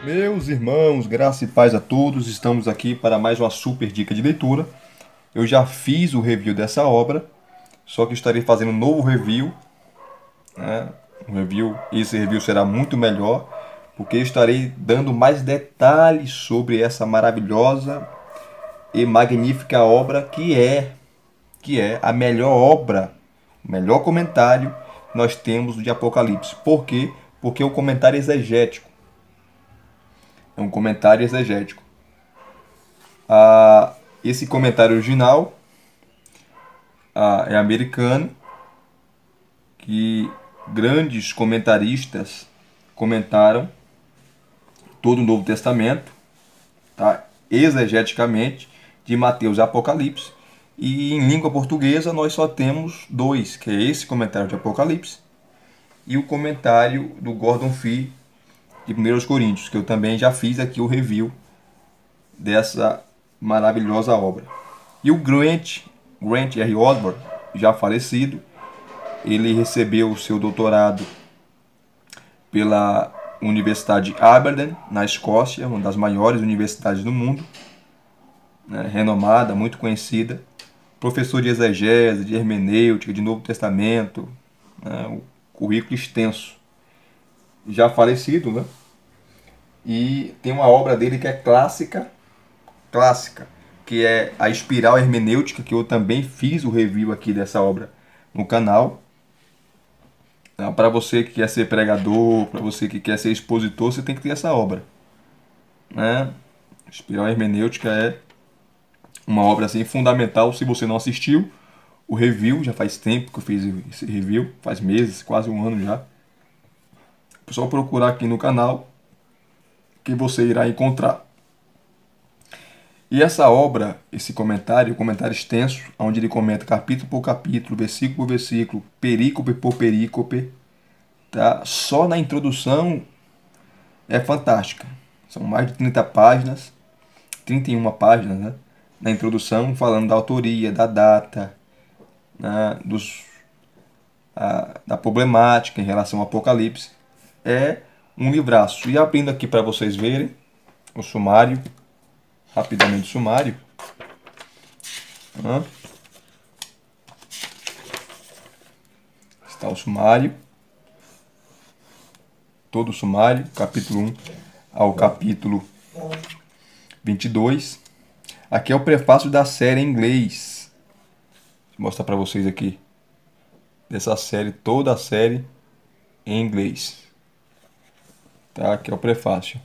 Meus irmãos, graça e paz a todos, estamos aqui para mais uma super dica de leitura. Eu já fiz o review dessa obra, só que estarei fazendo um novo review, né? Esse review será muito melhor, porque estarei dando mais detalhes sobre essa maravilhosa e magnífica obra que é a melhor obra, o melhor comentário que nós temos de Apocalipse. Por quê? Porque é um comentário exegético. É um comentário exegético. Esse comentário original é americano, que grandes comentaristas comentaram todo o Novo Testamento, tá? Exegeticamente, de Mateus e Apocalipse. E em língua portuguesa nós só temos dois, que é esse comentário de Apocalipse e o comentário do Gordon Fee de 1 Coríntios, que eu também já fiz aqui o review dessa maravilhosa obra. E o Grant R. Osborne, já falecido, ele recebeu o seu doutorado pela Universidade de Aberdeen, na Escócia, uma das maiores universidades do mundo, né, renomada, muito conhecida. Professor de exegese, de hermenêutica, de Novo Testamento, né, um currículo extenso. Já falecido, né? E tem uma obra dele que é clássica, que é a Espiral Hermenêutica, que eu também fiz o review aqui dessa obra no canal. Para você que quer ser pregador, para você que quer ser expositor, você tem que ter essa obra, né? Espiral Hermenêutica é uma obra assim fundamental. Se você não assistiu o review, já faz tempo que eu fiz esse review, faz meses, quase um ano já. É só procurar aqui no canal que você irá encontrar. E essa obra, esse comentário, um comentário extenso, onde ele comenta capítulo por capítulo, versículo por versículo, perícope por perícope, tá? Só na introdução é fantástica. São mais de 30 páginas, 31 páginas, né? Na introdução, falando da autoria, da data, né? Da problemática em relação ao Apocalipse. É um livraço. E abrindo aqui para vocês verem o sumário, rapidamente o sumário. Né? Está o sumário, todo o sumário, capítulo 1 ao capítulo 22. Aqui é o prefácio da série em inglês. Vou mostrar para vocês aqui. Dessa série, toda a série em inglês. Tá? Aqui é o prefácio.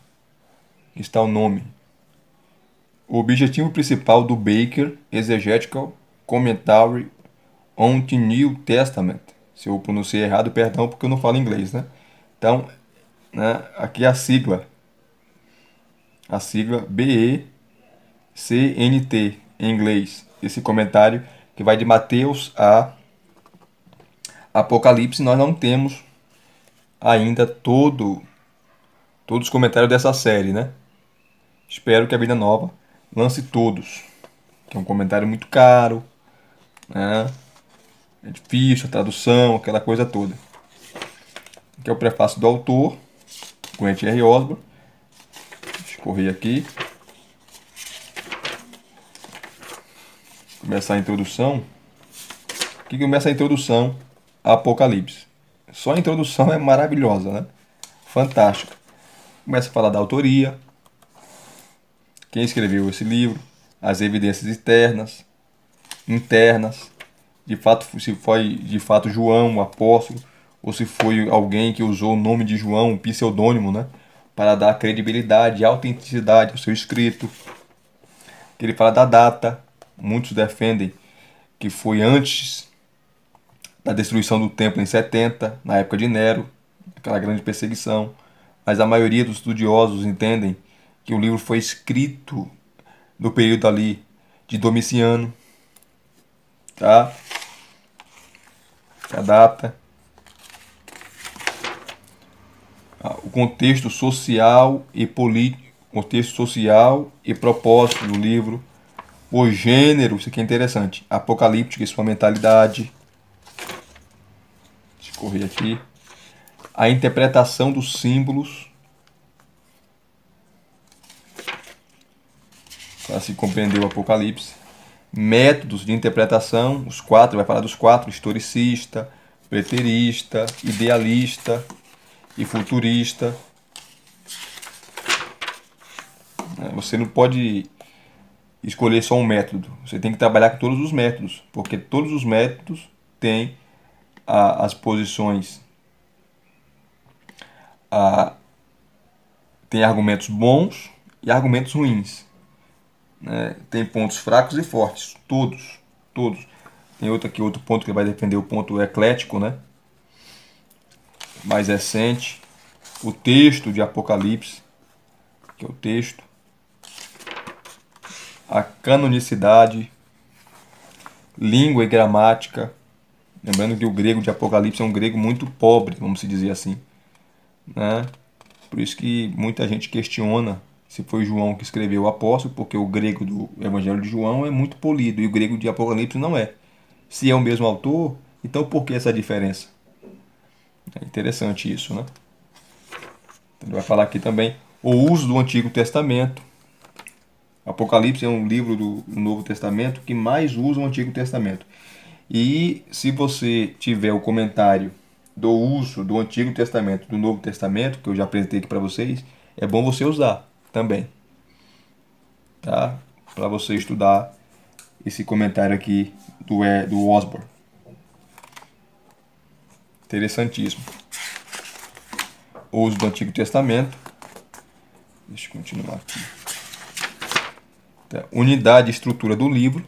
Aqui está o nome. O objetivo principal do Baker Exegetical Commentary on the New Testament. Se eu pronunciei errado, perdão, porque eu não falo inglês, né? Então, né, aqui é a sigla. A sigla BECNT em inglês. Esse comentário que vai de Mateus a Apocalipse. Nós não temos ainda todos os comentários dessa série, né? Espero que a Vida Nova lance todos. Que é um comentário muito caro, né? É difícil a tradução, aquela coisa toda. Aqui é o prefácio do autor, Grant R. Osborne. Deixa eu correr aqui. Começar a introdução. Aqui começa a introdução a Apocalipse. Só a introdução é maravilhosa, né? Fantástica. Começa a falar da autoria, quem escreveu esse livro, as evidências internas, de fato, se foi de fato João, o apóstolo, ou se foi alguém que usou o nome de João, um pseudônimo, né, para dar credibilidade e autenticidade ao seu escrito. Ele fala da data, muitos defendem que foi antes da destruição do templo em 70, na época de Nero, aquela grande perseguição, mas a maioria dos estudiosos entendem que o livro foi escrito no período ali de Domiciano, tá? A data, o contexto social e político, contexto social e propósito do livro, o gênero, isso aqui é interessante, apocalíptico e sua mentalidade. Deixa eu correr aqui. A interpretação dos símbolos, para se compreender o Apocalipse. Métodos de interpretação, os quatro, vai falar dos quatro: historicista, preterista, idealista e futurista. Você não pode escolher só um método, você tem que trabalhar com todos os métodos, porque todos os métodos têm as posições, tem argumentos bons e argumentos ruins, né? Tem pontos fracos e fortes, todos. Tem outro ponto que vai defender, o ponto eclético, né? Mais recente, o texto de Apocalipse, que é o texto, a canonicidade, língua e gramática. Lembrando que o grego de Apocalipse é um grego muito pobre, vamos dizer assim, né? Por isso que muita gente questiona se foi João que escreveu o apóstolo, porque o grego do Evangelho de João é muito polido e o grego de Apocalipse não é. Se é o mesmo autor, então por que essa diferença? É interessante isso, né? Ele vai falar aqui também o uso do Antigo Testamento. Apocalipse é um livro do Novo Testamento que mais usa o Antigo Testamento. E se você tiver o comentário do uso do Antigo Testamento, do Novo Testamento, que eu já apresentei aqui para vocês, é bom você usar também, tá? Para você estudar esse comentário aqui do Osborne. Interessantíssimo. O uso do Antigo Testamento. Deixa eu continuar aqui. Tá. Unidade e estrutura do livro.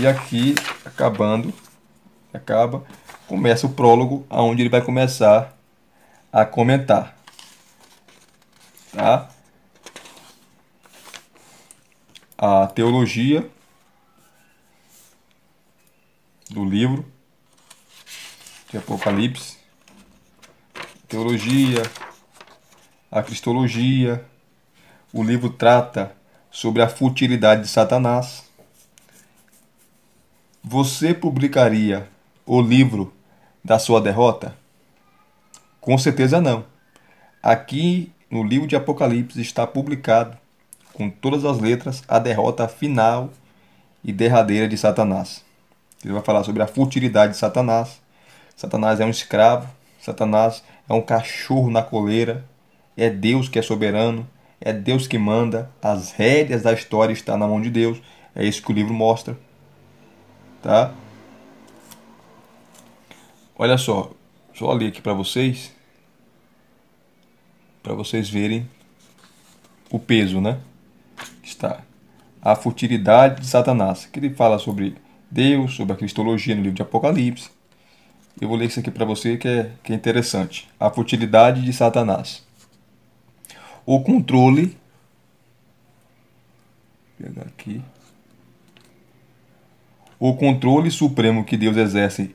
E aqui, começa o prólogo, onde ele vai começar a comentar. Tá? A teologia do livro de Apocalipse, teologia, a cristologia. O livro trata sobre a futilidade de Satanás. Você publicaria o livro da sua derrota? Com certeza não. Aqui no livro de Apocalipse está publicado, com todas as letras, a derrota final e derradeira de Satanás. Ele vai falar sobre a futilidade de Satanás. Satanás é um escravo. Satanás é um cachorro na coleira. É Deus que é soberano. É Deus que manda. As rédeas da história estão na mão de Deus. É isso que o livro mostra. Tá? Olha só. Deixa eu ler aqui para vocês verem o peso, né? Está a futilidade de Satanás, que ele fala sobre Deus, sobre a cristologia no livro de Apocalipse. Eu vou ler isso aqui para você que é interessante. A futilidade de Satanás. O controle. Vou pegar aqui. O controle supremo que Deus exerce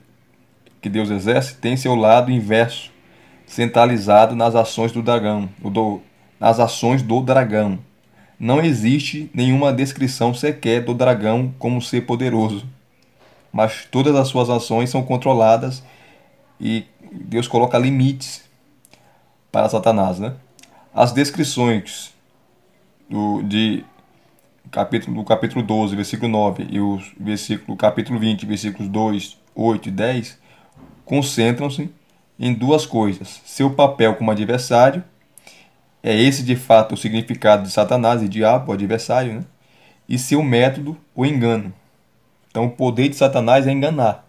tem seu lado inverso, centralizado nas ações do dragão, nas ações do dragão. Não existe nenhuma descrição sequer do dragão como ser poderoso, mas todas as suas ações são controladas e Deus coloca limites para Satanás, né? As descrições do capítulo 12, versículo 9 e o capítulo 20, versículos 2, 8 e 10 concentram-se em duas coisas: seu papel como adversário. É esse de fato o significado de Satanás e diabo, o adversário, né? E seu método, o engano. Então o poder de Satanás é enganar,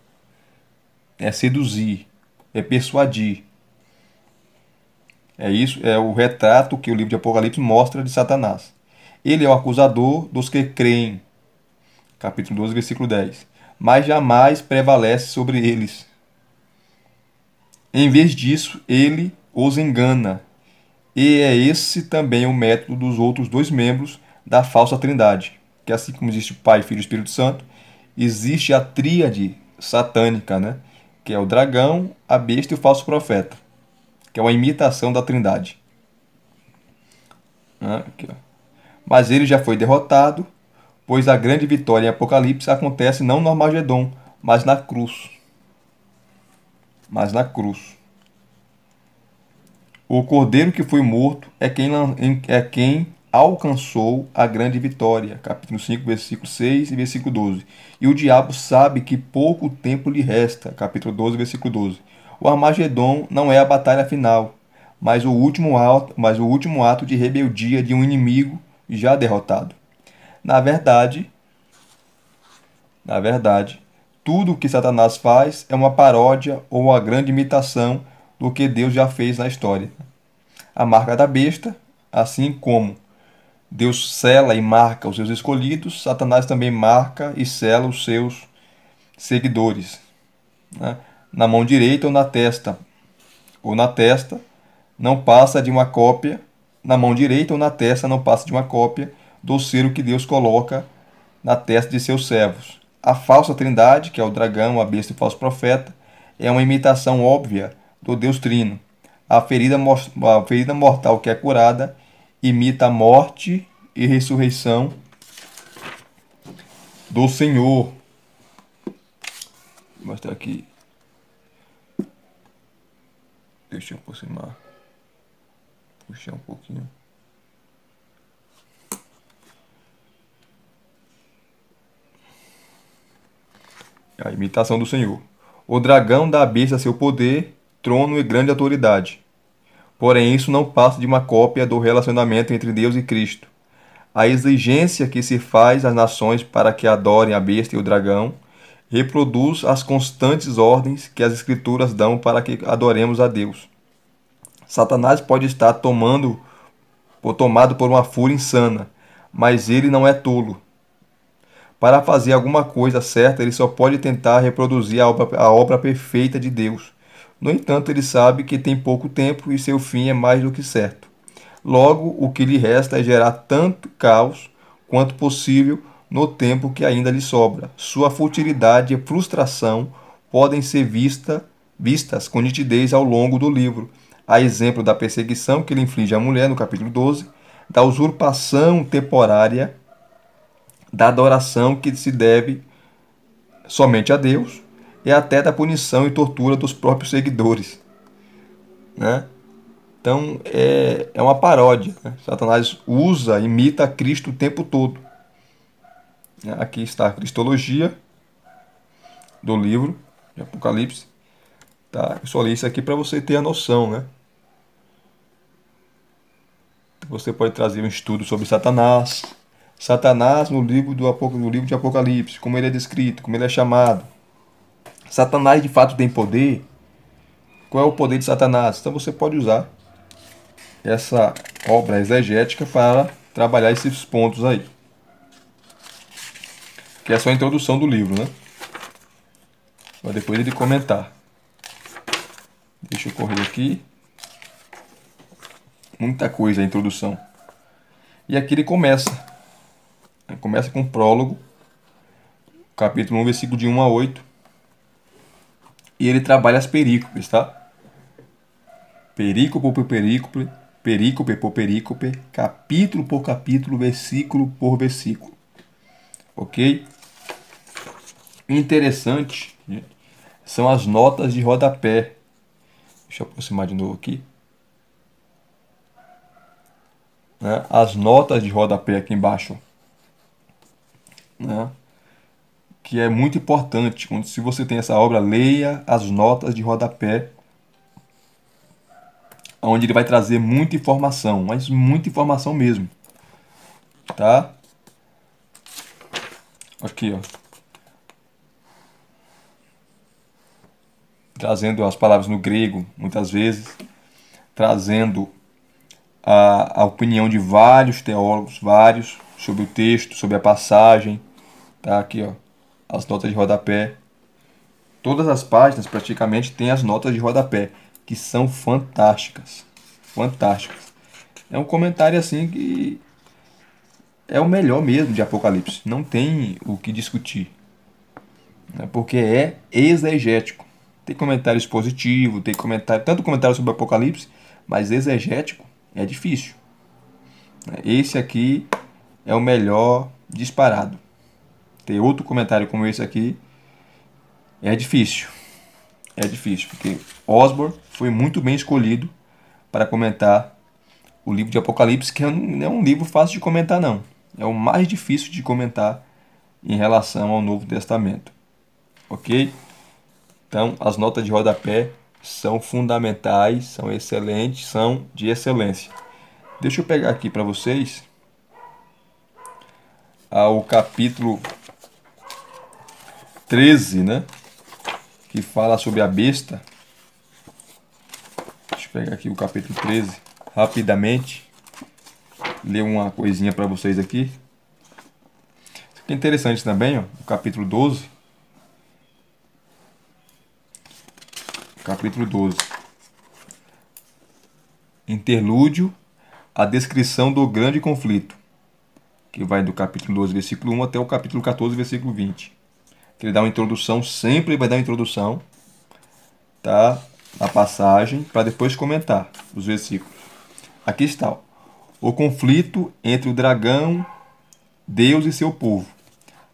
é seduzir, é persuadir. É isso, é o retrato que o livro de Apocalipse mostra de Satanás. Ele é o acusador dos que creem, capítulo 12, versículo 10, mas jamais prevalece sobre eles. Em vez disso, ele os engana. E é esse também o método dos outros dois membros da falsa trindade. Que assim como existe o Pai, Filho e Espírito Santo, existe a tríade satânica, né? Que é o dragão, a besta e o falso profeta, que é uma imitação da trindade. Aqui, ó. Mas ele já foi derrotado, pois a grande vitória em Apocalipse acontece não no Armagedon, mas na cruz. O cordeiro que foi morto é quem alcançou a grande vitória. Capítulo 5, versículo 6 e versículo 12. E o diabo sabe que pouco tempo lhe resta. Capítulo 12, versículo 12. O Armagedon não é a batalha final, mas o último ato de rebeldia de um inimigo já derrotado. Na verdade, na verdade, tudo o que Satanás faz é uma paródia ou uma grande imitação do que Deus já fez na história. A marca da besta, assim como Deus sela e marca os seus escolhidos, Satanás também marca e sela os seus seguidores, né? Na mão direita ou na testa, não passa de uma cópia, na mão direita ou na testa não passa de uma cópia do selo que Deus coloca na testa de seus servos. A falsa trindade, que é o dragão, a besta e o falso profeta, é uma imitação óbvia do Deus Trino. A ferida mortal que é curada imita a morte e ressurreição do Senhor. Vou mostrar aqui. Deixa eu aproximar. Puxar um pouquinho. A imitação do Senhor. O dragão dá à besta seu poder, trono e grande autoridade. Porém, isso não passa de uma cópia do relacionamento entre Deus e Cristo. A exigência que se faz às nações para que adorem a besta e o dragão reproduz as constantes ordens que as Escrituras dão para que adoremos a Deus. Satanás pode estar tomado por uma fúria insana, mas ele não é tolo. Para fazer alguma coisa certa, ele só pode tentar reproduzir a obra perfeita de Deus. No entanto, ele sabe que tem pouco tempo e seu fim é mais do que certo. Logo, o que lhe resta é gerar tanto caos quanto possível no tempo que ainda lhe sobra. Sua futilidade e frustração podem ser vistas com nitidez ao longo do livro. A exemplo da perseguição que ele inflige à mulher, no capítulo 12, da usurpação temporária, da adoração que se deve somente a Deus e até da punição e tortura dos próprios seguidores, né? Então é uma paródia, né? Satanás imita Cristo o tempo todo. Aqui está a cristologia do livro de Apocalipse. Tá? Eu só li isso aqui para você ter a noção, né? Você pode trazer um estudo sobre Satanás. Satanás no livro de Apocalipse, como ele é descrito, como ele é chamado. Satanás de fato tem poder? Qual é o poder de Satanás? Então você pode usar essa obra exegética para trabalhar esses pontos aí. Que é só a introdução do livro, né? Para depois ele comentar. Deixa eu correr aqui. Muita coisa a introdução. E aqui ele começa. Começa com o prólogo, capítulo 1, versículo de 1 a 8. E ele trabalha as perícopes, tá? Perícope por perícope, perícope por perícope, capítulo por capítulo, versículo por versículo. Ok? Interessante, né, são as notas de rodapé. Deixa eu aproximar de novo aqui. Né? As notas de rodapé aqui embaixo. Né? Que é muito importante. Se você tem essa obra, leia as notas de rodapé, onde ele vai trazer muita informação, mas muita informação mesmo. Tá? Aqui, ó. Trazendo as palavras no grego, muitas vezes, trazendo a opinião de vários teólogos, sobre o texto, sobre a passagem. Tá aqui, ó, as notas de rodapé. Todas as páginas praticamente têm as notas de rodapé, que são fantásticas. Fantásticas. É um comentário assim que é o melhor mesmo de Apocalipse. Não tem o que discutir, né? Porque é exegético. Tem comentários positivos, tem tanto comentário sobre Apocalipse, mas exegético é difícil. Esse aqui é o melhor disparado. Ter outro comentário como esse aqui é difícil. É difícil, porque Osborne foi muito bem escolhido para comentar o livro de Apocalipse, que não é um livro fácil de comentar, não. É o mais difícil de comentar em relação ao Novo Testamento. Ok? Então, as notas de rodapé são fundamentais, são excelentes, são de excelência. Deixa eu pegar aqui para vocês o capítulo 13, né? Que fala sobre a besta. Deixa eu pegar aqui o capítulo 13 rapidamente. Ler uma coisinha para vocês aqui. Isso aqui é interessante também, ó, o capítulo 12. Capítulo 12. Interlúdio, a descrição do grande conflito, que vai do capítulo 12, versículo 1 até o capítulo 14, versículo 20. Que ele dá uma introdução, sempre vai dar uma introdução, tá? Na passagem, para depois comentar os versículos. Aqui está, ó. O conflito entre o dragão, Deus e seu povo.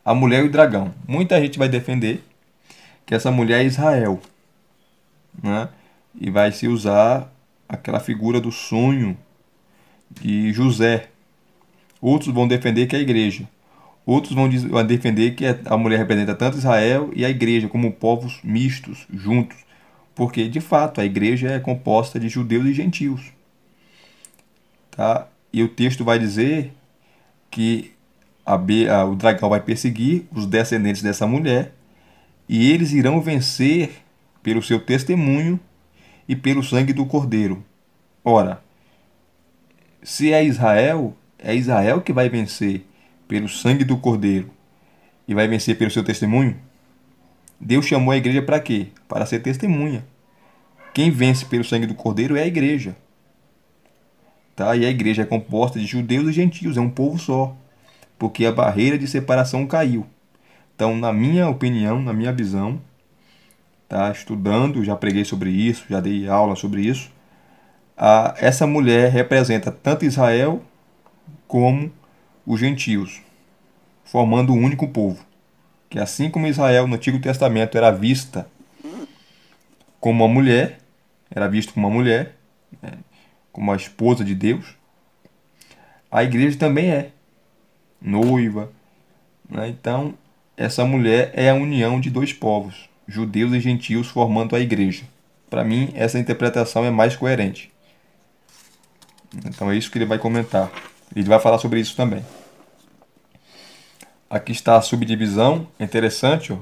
A mulher e o dragão. Muita gente vai defender que essa mulher é Israel, né? E vai se usar aquela figura do sonho de José. Outros vão defender que é a igreja. Outros vão defender que a mulher representa tanto Israel e a igreja como povos mistos, juntos. Porque, de fato, a igreja é composta de judeus e gentios. Tá? E o texto vai dizer que o dragão vai perseguir os descendentes dessa mulher e eles irão vencer pelo seu testemunho e pelo sangue do cordeiro. Ora, se é Israel que vai vencer pelo sangue do cordeiro e vai vencer pelo seu testemunho. Deus chamou a igreja para quê? Para ser testemunha. Quem vence pelo sangue do cordeiro é a igreja. Tá? E a igreja é composta de judeus e gentios, é um povo só, porque a barreira de separação caiu. Então, na minha opinião, na minha visão, tá? Estudando, já preguei sobre isso, já dei aula sobre isso, essa mulher representa tanto Israel como os gentios, formando um único povo. Que assim como Israel no Antigo Testamento era vista como uma mulher, era visto como uma mulher, né, como a esposa de Deus, a igreja também é noiva, né? Então, essa mulher é a união de dois povos, judeus e gentios, formando a igreja. Para mim, essa interpretação é mais coerente. Então, é isso que ele vai comentar. Ele vai falar sobre isso também. Aqui está a subdivisão, é interessante, ó.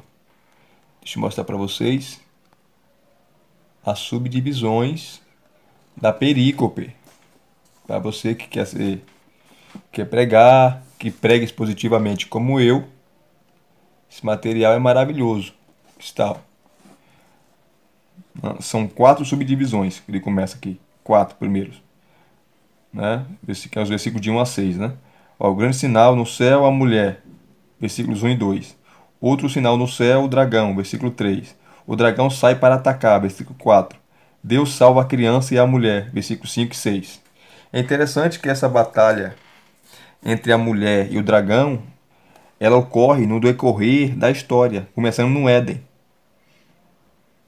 Deixa eu mostrar para vocês as subdivisões da perícope. Para você que quer pregar, que prega expositivamente como eu, esse material é maravilhoso. Está. São 4 subdivisões que ele começa aqui. 4 primeiros. Né? Que é os versículos de 1 a 6. Né? Ó, o grande sinal no céu, a mulher. Versículos 1 e 2. Outro sinal no céu, o dragão. Versículo 3. O dragão sai para atacar. Versículo 4. Deus salva a criança e a mulher. Versículos 5 e 6. É interessante que essa batalha entre a mulher e o dragão, ela ocorre no decorrer da história, começando no Éden,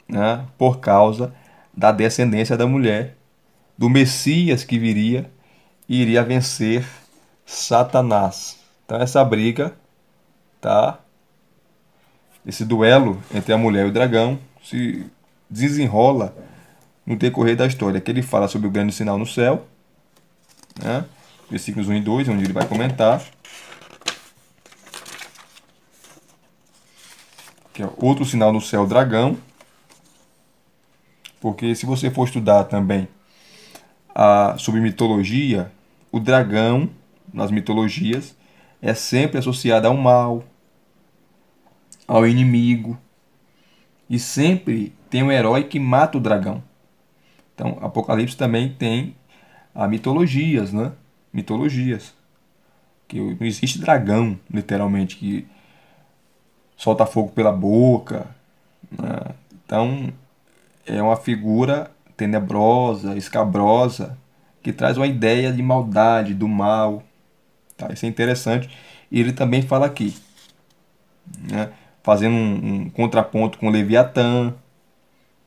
né? Por causa da descendência da mulher, do Messias que viria e iria vencer Satanás. Então essa briga, tá? Esse duelo entre a mulher e o dragão se desenrola no decorrer da história, que ele fala sobre o grande sinal no céu, né? Versículos 1 e 2, onde ele vai comentar que é outro sinal no céu, o dragão. Porque se você for estudar também sobre mitologia, o dragão, nas mitologias, é sempre associado ao mal, ao inimigo. E sempre tem um herói que mata o dragão. Então, Apocalipse também tem mitologias, né? Mitologias. Que não existe dragão, literalmente, que solta fogo pela boca, né? Então, é uma figura tenebrosa, escabrosa, que traz uma ideia de maldade, do mal. Tá? Isso é interessante. E ele também fala aqui, né? Fazendo um contraponto com Leviatã.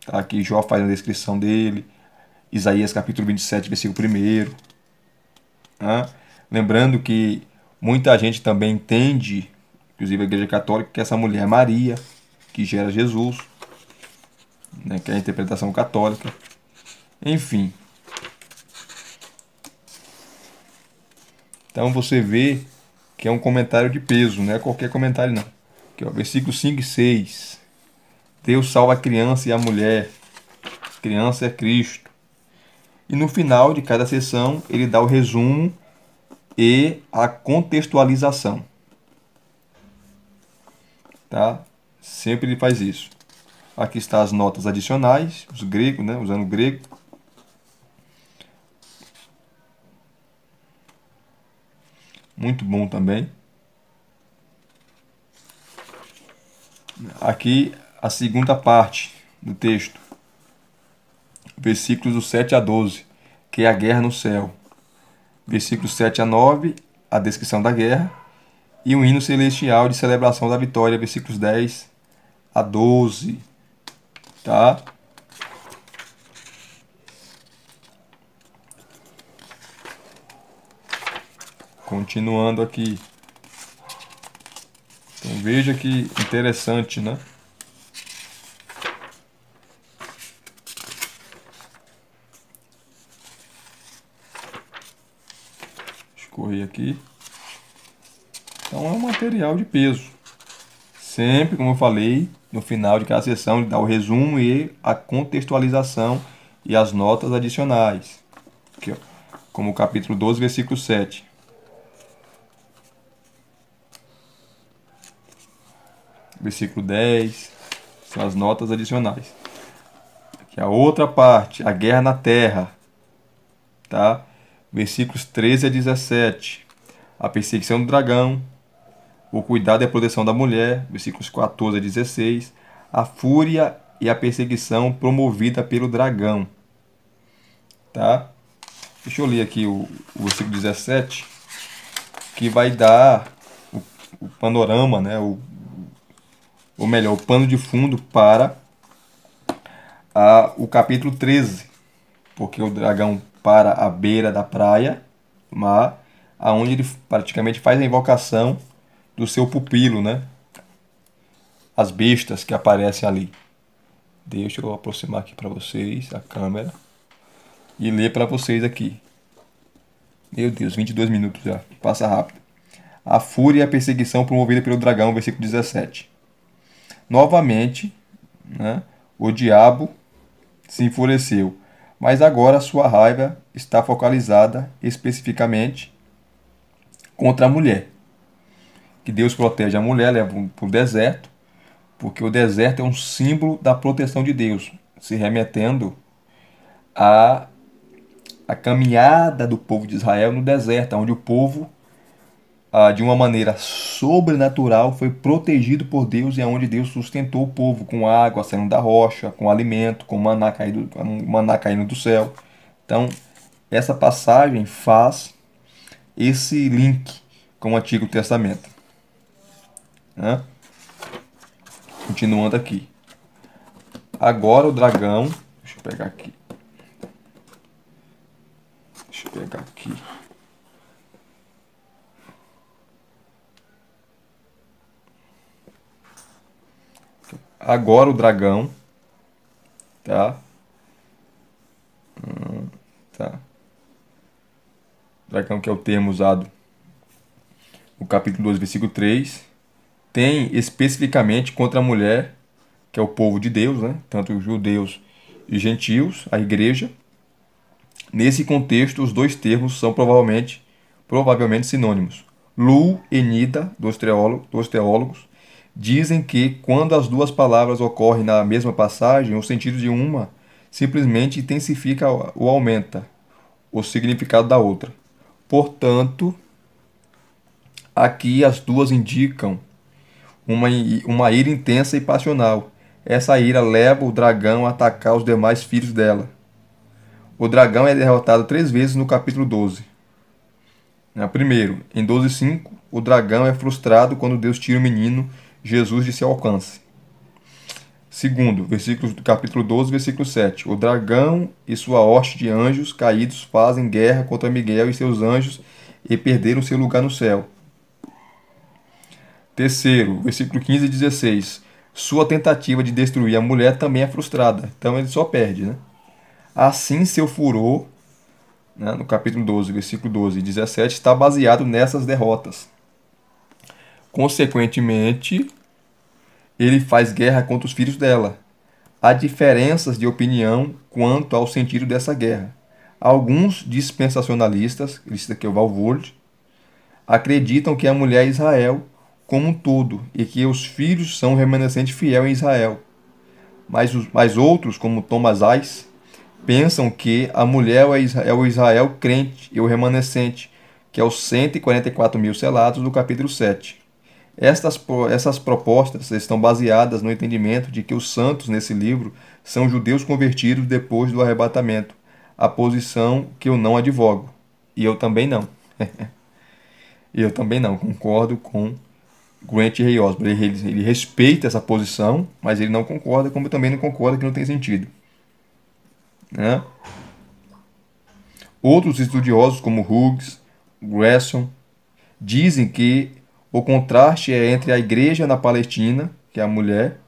Tá? Aqui Jó faz a descrição dele. Isaías capítulo 27, versículo 1. Né? Lembrando que muita gente também entende, inclusive a Igreja Católica, que essa mulher é Maria, que gera Jesus, né? Que é a interpretação católica. Enfim, então você vê que é um comentário de peso, não é qualquer comentário não. Aqui, ó, versículos 5 e 6. Deus salva a criança e a mulher. Criança é Cristo. E no final de cada sessão, ele dá o resumo e a contextualização. Tá? Sempre ele faz isso. Aqui está as notas adicionais, os gregos, né? Usando o grego. Muito bom também. Aqui a segunda parte do texto, versículos do 7 a 12, que é a guerra no céu. Versículos 7 a 9, a descrição da guerra. E o hino celestial de celebração da vitória, versículos 10 a 12. Tá? Continuando aqui. Então veja que interessante, né? Escorrer aqui. Então é um material de peso. Sempre, como eu falei, no final de cada sessão, ele dá o resumo e a contextualização e as notas adicionais. Aqui, ó, como o capítulo 12, versículo 7. Versículo 10, são as notas adicionais. Aqui a outra parte, a guerra na terra. Tá? Versículos 13 a 17. A perseguição do dragão. O cuidado e a proteção da mulher. Versículos 14 a 16. A fúria e a perseguição promovida pelo dragão. Tá? Deixa eu ler aqui o versículo 17, que vai dar o panorama, né? Ou melhor, o pano de fundo para o capítulo 13, porque o dragão para à beira da praia, mar, aonde ele praticamente faz a invocação do seu pupilo, né? As bestas que aparecem ali. Deixa eu aproximar aqui para vocês a câmera e ler para vocês aqui. Meu Deus, 22 minutos já, passa rápido. A fúria e a perseguição promovida pelo dragão, versículo 17. Novamente, né, o diabo se enfureceu, mas agora sua raiva está focalizada especificamente contra a mulher. Que Deus protege a mulher, leva para o deserto, porque o deserto é um símbolo da proteção de Deus, se remetendo à caminhada do povo de Israel no deserto, onde o povo, de uma maneira sobrenatural, foi protegido por Deus e aonde Deus sustentou o povo com água saindo da rocha, com alimento, com maná caindo do céu. Então, essa passagem faz esse link com o Antigo Testamento. Né? Continuando aqui. Agora o dragão... Deixa eu pegar aqui. Agora o dragão, tá? Tá. Dragão, que é o termo usado no capítulo 12, versículo 3, tem especificamente contra a mulher, que é o povo de Deus, né? Tanto os judeus e gentios, a igreja. Nesse contexto, os dois termos são provavelmente sinônimos. Lu e Nida, dos teólogos, dizem que quando as duas palavras ocorrem na mesma passagem, o sentido de uma simplesmente intensifica ou aumenta o significado da outra. Portanto, aqui as duas indicam uma ira intensa e passional. Essa ira leva o dragão a atacar os demais filhos dela. O dragão é derrotado 3 vezes no capítulo 12. Primeiro, em 12:5, o dragão é frustrado quando Deus tira o menino Jesus de seu alcance. Segundo, versículos do capítulo 12, versículo 7. O dragão e sua hoste de anjos caídos fazem guerra contra Miguel e seus anjos e perderam seu lugar no céu. Terceiro, versículo 15 e 16. Sua tentativa de destruir a mulher também é frustrada. Então ele só perde, né? Assim seu furor, né, no capítulo 12, versículo 12 e 17, está baseado nessas derrotas. Consequentemente, ele faz guerra contra os filhos dela. Há diferenças de opinião quanto ao sentido dessa guerra. Alguns dispensacionalistas, isso aqui é o Walvoord, acreditam que a mulher é Israel como um todo e que os filhos são o remanescente fiel em Israel. Mas outros, como Thomas Ice, pensam que a mulher é o Israel crente e o remanescente, que é os 144 mil selados do capítulo 7. Essas propostas estão baseadas no entendimento de que os santos nesse livro são judeus convertidos depois do arrebatamento, a posição que eu não advogo. E eu também não. Eu também não, concordo com Grant Ray Osborne. Ele respeita essa posição, mas ele não concorda, como também não concorda que não tem sentido. Né? Outros estudiosos, como Hughes, Grayson, dizem que o contraste é entre a igreja na Palestina, que é a mulher,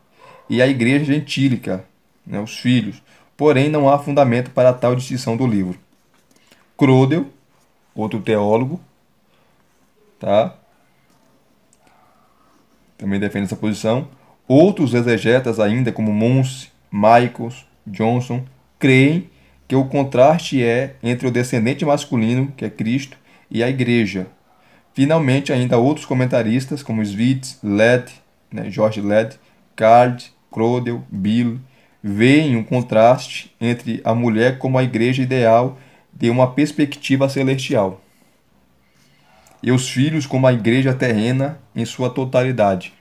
e a igreja gentílica, né, os filhos. Porém, não há fundamento para tal distinção do livro. Crodel, outro teólogo, tá? Também defende essa posição. Outros exegetas ainda, como Munce, Michaels, Johnson, creem que o contraste é entre o descendente masculino, que é Cristo, e a igreja. Finalmente, ainda outros comentaristas, como Svitz, Led, né, George Led, Card, Crodel, Bill, veem um contraste entre a mulher como a igreja ideal de uma perspectiva celestial e os filhos como a igreja terrena em sua totalidade.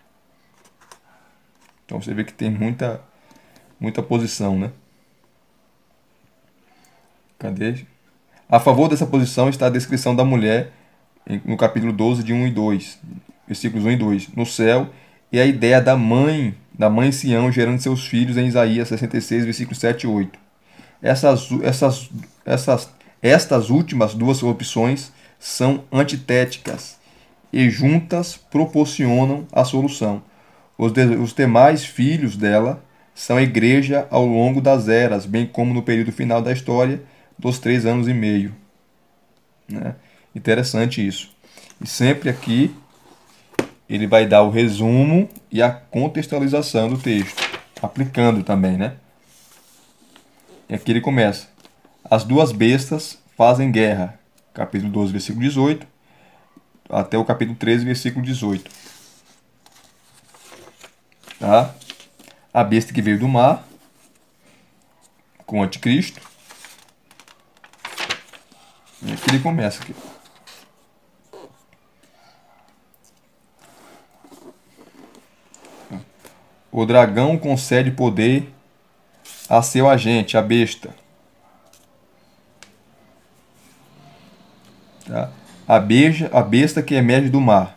Então você vê que tem muita posição, né? Cadê? A favor dessa posição está a descrição da mulher no capítulo 12, de 1 e 2, versículos 1 e 2, no céu, e a ideia da mãe Sião gerando seus filhos em Isaías 66, versículos 7 e 8. Estas últimas duas opções são antitéticas e juntas proporcionam a solução. Os demais filhos dela são a igreja ao longo das eras, bem como no período final da história dos 3 anos e meio. Né? Interessante isso. E sempre aqui ele vai dar o resumo e a contextualização do texto, aplicando também, né? E aqui ele começa. As duas bestas fazem guerra. Capítulo 12, versículo 18, até o capítulo 13, versículo 18. Tá? A besta que veio do mar, com o anticristo. E aqui ele começa aqui. O dragão concede poder a seu agente, a besta. Tá? A besta que emerge do mar.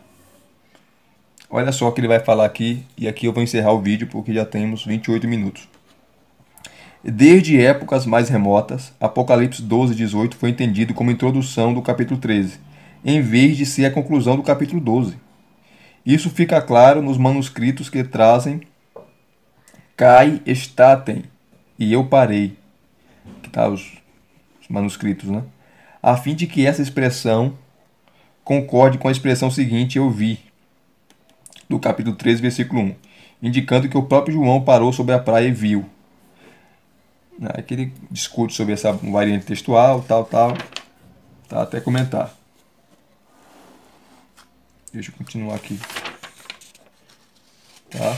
Olha só o que ele vai falar aqui, e aqui eu vou encerrar o vídeo porque já temos 28 minutos. Desde épocas mais remotas, Apocalipse 12, 18 foi entendido como introdução do capítulo 13, em vez de ser a conclusão do capítulo 12. Isso fica claro nos manuscritos que trazem Kai Staten e eu parei, que tá os manuscritos, né? A fim de que essa expressão concorde com a expressão seguinte, eu vi, do capítulo 13, versículo 1, indicando que o próprio João parou sobre a praia e viu. Aqui ele discute sobre essa variante textual, tal, tá, até comentar. Deixa eu continuar aqui. Tá?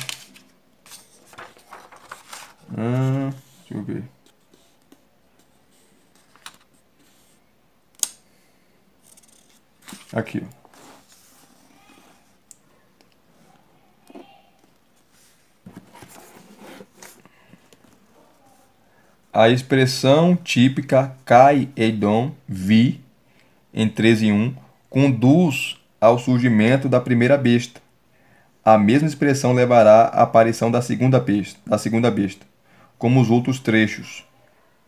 Deixa eu ver. Aqui, ó. A expressão típica Kai Eidon vi em 13:1 conduz ao surgimento da primeira besta, a mesma expressão levará à aparição da segunda besta, como os outros trechos.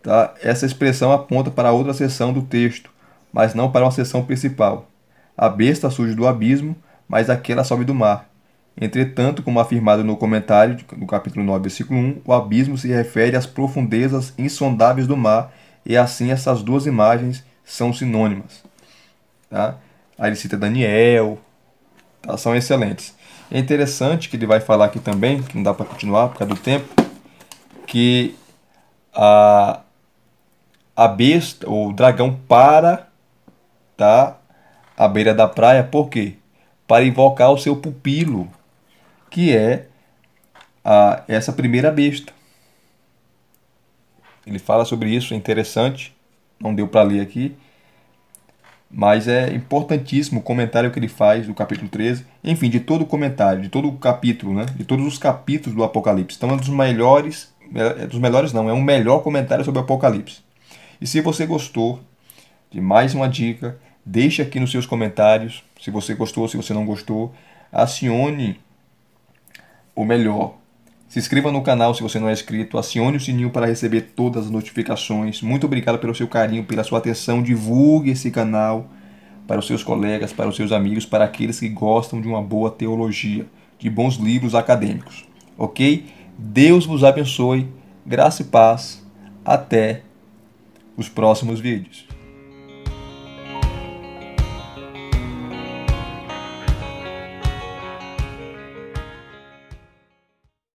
Tá? Essa expressão aponta para outra seção do texto, mas não para uma seção principal. A besta surge do abismo, mas aquela sobe do mar. Entretanto, como afirmado no comentário do capítulo 9, versículo 1, o abismo se refere às profundezas insondáveis do mar, e assim essas duas imagens são sinônimas. Tá? Aí ele cita Daniel, tá? São excelentes. É interessante que ele vai falar aqui também, que não dá para continuar por causa do tempo, que a, a besta, o dragão para, tá, à beira da praia, por quê? Para invocar o seu pupilo, que é essa primeira besta. Ele fala sobre isso, é interessante, não deu para ler aqui, mas é importantíssimo o comentário que ele faz do capítulo 13, enfim, de todo o comentário, de todo o capítulo, né? De todos os capítulos do Apocalipse. Então é um dos melhores não, é um melhor comentário sobre o Apocalipse. E se você gostou de mais uma dica, deixe aqui nos seus comentários, se você gostou, se você não gostou, acione o melhor. Se inscreva no canal se você não é inscrito, acione o sininho para receber todas as notificações. Muito obrigado pelo seu carinho, pela sua atenção. Divulgue esse canal para os seus colegas, para os seus amigos, para aqueles que gostam de uma boa teologia, de bons livros acadêmicos. Ok? Deus vos abençoe, graça e paz. Até os próximos vídeos.